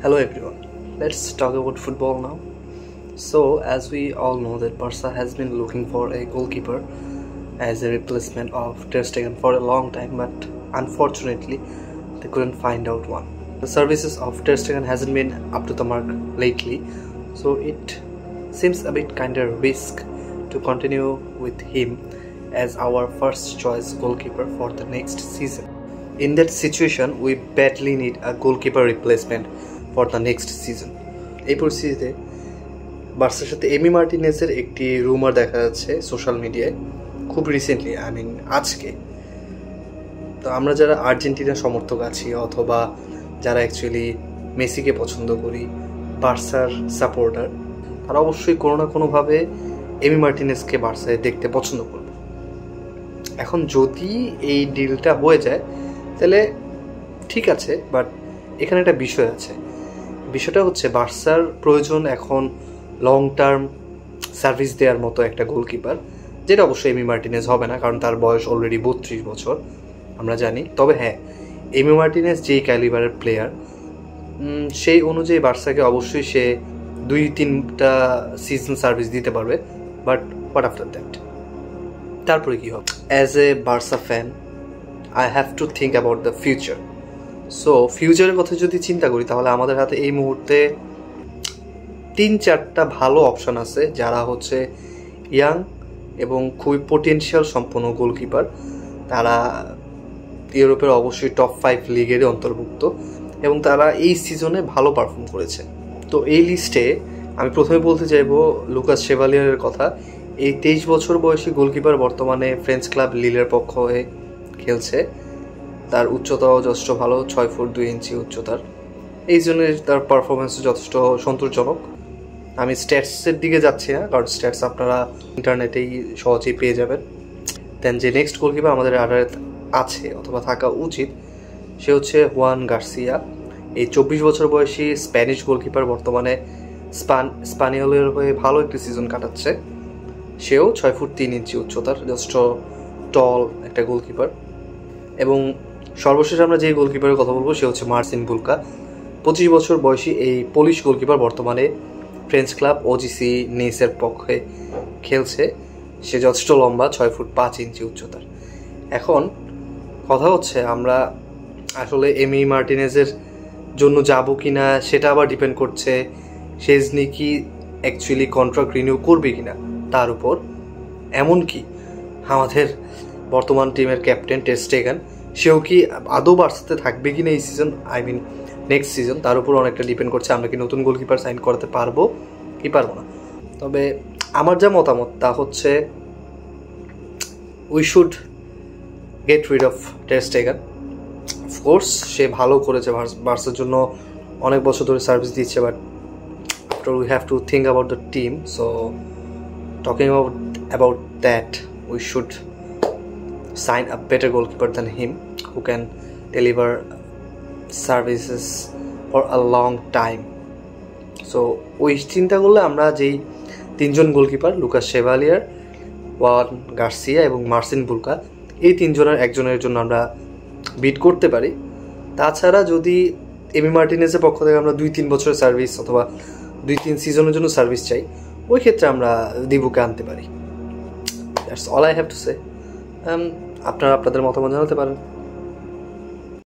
Hello everyone. Let's talk about football now. So, as we all know that Barca has been looking for a goalkeeper as a replacement of Ter Stegen for a long time, but unfortunately they couldn't find out one. The services of Ter Stegen hasn't been up to the mark lately, so it seems a bit kinda risk to continue with him as our first choice goalkeeper for the next season. In that situation, we badly need a goalkeeper replacement for the next season. এই পরিস্থিতিতে বার্সার সাথে এমি মার্টিনেজের একটি রুমার দেখা যাচ্ছে social মিডিয়ায় খুব রিসেন্টলি, আজকে। তো আমরা যারা আর্জেন্টিনা সমর্থক আছি অথবা যারা অ্যাকচুয়ালি মেসিকে পছন্দ করি, বার্সার সাপোর্টার, তারা অবশ্যই কোনো না কোনোভাবে এমি মার্টিনেজকে বার্সায় দেখতে পছন্দ করবে। এখন যদি এই ডিলটা হয়ে যায় তাহলে ঠিক আছে, বাট এখানে একটা বিষয় আছে। বিষয়টা হচ্ছে বার্সার প্রয়োজন এখন লং টার্ম সার্ভিস দেওয়ার মতো একটা গোলকিপার, যেটা অবশ্যই এমি মার্টিনেজ হবে না, কারণ তার বয়স অলরেডি 32 বছর আমরা জানি। তবে হ্যাঁ, এমি মার্টিনেজ যেই ক্যালিবারের প্লেয়ার, সেই অনুযায়ী বার্সাকে অবশ্যই সে 2-3টা সিজন সার্ভিস দিতে পারবে। But what after that? তারপরে কী হবে? As a Barca fan I have to think about the future. So ফিউচারের কথা যদি চিন্তা করি তাহলে আমাদের হাতে এই মুহূর্তে 3-4টা ভালো অপশান আছে, যারা হচ্ছে ইয়াং এবং খুবই পোটেনশিয়াল সম্পন্ন গোলকিপার। তারা ইউরোপের অবশ্যই টপ 5 লিগেরই অন্তর্ভুক্ত এবং তারা এই সিজনে ভালো পারফর্ম করেছে। তো এই লিস্টে আমি প্রথমে বলতে চাইব লুকাস শেভালিয়ারের কথা। এই 23 বছর বয়সী গোলকিপার বর্তমানে ফ্রেঞ্চ ক্লাব লিলের পক্ষ হয়ে খেলছে। তার উচ্চতাও যথেষ্ট ভালো, 6 ফুট 2 ইঞ্চি উচ্চতার। এই জন্য তার পারফরমেন্স যথেষ্ট সন্তোষজনক। আমি স্ট্যাটসের দিকে যাচ্ছি না, কারণ স্ট্যাটস আপনারা ইন্টারনেটেই সহজেই পেয়ে যাবেন। দেন যে নেক্সট গোলকিপার আমাদের আডারে আছে অথবা থাকা উচিত, সে হচ্ছে হুয়ান গার্সিয়া। এই 24 বছর বয়সী স্প্যানিশ গোলকিপার বর্তমানে স্পানিওলের হয়ে ভালো একটি সিজন কাটাচ্ছে। সেও 6 ফুট 3 ইঞ্চি উচ্চতার, যথেষ্ট টল একটা গোলকিপার। এবং সর্বশেষ আমরা যে গোলকিপারের কথা বলবো সে হচ্ছে মার্সিন বুলকা। 25 বছর বয়সী এই পোলিশ গোলকিপার বর্তমানে ফ্রেঞ্চ ক্লাব ওজিসি নেসের পক্ষে খেলছে। সে যথেষ্ট লম্বা, 6 ফুট 5 ইঞ্চি উচ্চতার। এখন কথা হচ্ছে আমরা আসলে এমি মার্টিনেজের জন্য যাব কি না সেটা আবার ডিপেন্ড করছে শেজনি কি অ্যাকচুয়ালি কন্ট্রাক্ট রিনিউ করবে কিনা তার উপর। এমনকি আমাদের বর্তমান টিমের ক্যাপ্টেন টের স্টেগেন, সেও কি আদৌ বার্সাতে থাকবে কিনা এই সিজন, নেক্সট সিজন, তার উপর অনেকটা ডিপেন্ড করছে আমরা কি নতুন গোলকিপার সাইন করতে পারবো কি পারবো না। তবে আমার যা মতামত তা হচ্ছে we should get rid of টের স্টেগেন। অফকোর্স সে ভালো করেছে, বার্সার জন্য অনেক বছর ধরে সার্ভিস দিচ্ছে, but after we have to think about the team. So talking about that, we should sign a better goalkeeper than him who can deliver services for a long time. So ওই চিন্তা করলে আমরা যেই 3জন goalkeeper Lucas Chevalier, Joan Garcia এবং Marcin বুলকা, এই 3জনের একজনের জন্য আমরা বিট করতে পারি। তাছাড়া যদি এমি মার্টিনেজের পক্ষ থেকে আমরা 2-3 বছরের সার্ভিস অথবা 2-3 সিজনের জন্য সার্ভিস চাই, ওই ক্ষেত্রে আমরা দিবুকে আনতে পারি। That's all I have to say. আপনারা আপনাদের মতামত জানাতে পারেন।